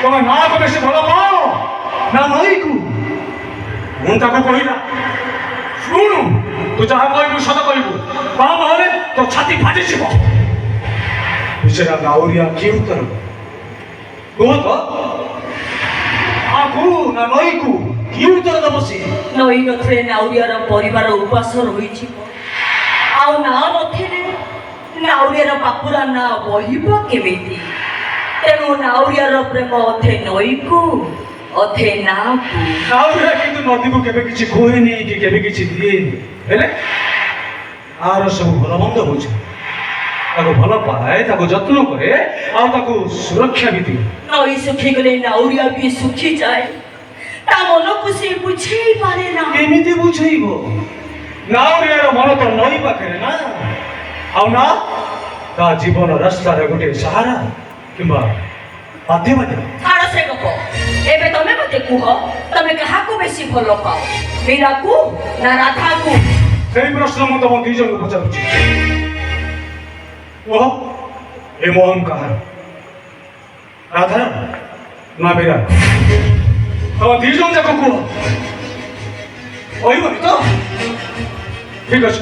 ତମେ ନାକୁ ବେଶୀ ଭଲ ପାଅ ନା ନଈକୁ? ମୁଁ ତାକୁ କହିଲା, ଶୁଣୁ ତୁ ଯାହା କହିବୁ ସତ କହିବୁ, ତା ନହେଲେ ତୋ ଛାତି ଫାଟିଯିବ। ସେଟା ନାଉରିଆ କି ଉତ୍ତର କୁହ ତ? ଆକୁ ନା ନଈକୁ କି ଉତ୍ତର ଦବ ସେ? ନଈ ନଥିଲେ ନାଉରିଆର ପରିବାର ଉପାସ ରହିଯିବ, ଆଉ ନା ନଥିଲେ ନାଉରିଆର ପାପୁରା ନା ବହିବ କେମିତି? ତେଣୁ ନାଉରିଆର ପ୍ରେମ ଅଧେ ନଈକୁ ଅଧେ ନାକୁ। ନାଉରିଆ କିନ୍ତୁ ନଦୀକୁ କେବେ କିଛି କୁହେନି କି କେବେ କିଛି ଦିଏନି, ହେଲେ ଆର ସବୁ ଭଲ ମନ୍ଦ ହଉଛି। ତାକୁ ଭଲ ପାଏ, ତାକୁ ଯତ୍ନ କରେ, ଆଉ ତାକୁ ସୁରକ୍ଷା ବି ଦିଏ। ନଈ ଶୁଖିଗଲେ ନାଉରିଆ ବି ଶୁଖିଯାଏ, ତା ମନକୁ ସେ ବୁଝେଇ ପାରେ ନା। କେମିତି ବୁଝେଇବ? ନାଉରିଆର ମନ ତ ନଈ ପାଖରେ ନା, ଆଉ ନା ତା ଜୀବନ ରାସ୍ତାରେ ଗୋଟେ ସାହାରା କିମ୍ବା ମାଧ୍ୟମ। ଛାଡ଼ ସେ ଗପ, ଏବେ ତମେ ମତେ କୁହ, ତମେ କାହାକୁ ବେଶୀ ଭଲ ପାଅ, ମୀରାକୁ ନା ରାଧାକୁ? ସେଇ ପ୍ରଶ୍ନ ମୁଁ ତମ ଦି ଜଣଙ୍କୁ ପଚାରୁଛି। କୁହ, ଏ ମୋହନ କାହାର, ରାଧା ନା ମୀରା? ତମ ଦି ଜଣ ଯାକ କୁହ, କହିବନି ତ? ଠିକ ଅଛି।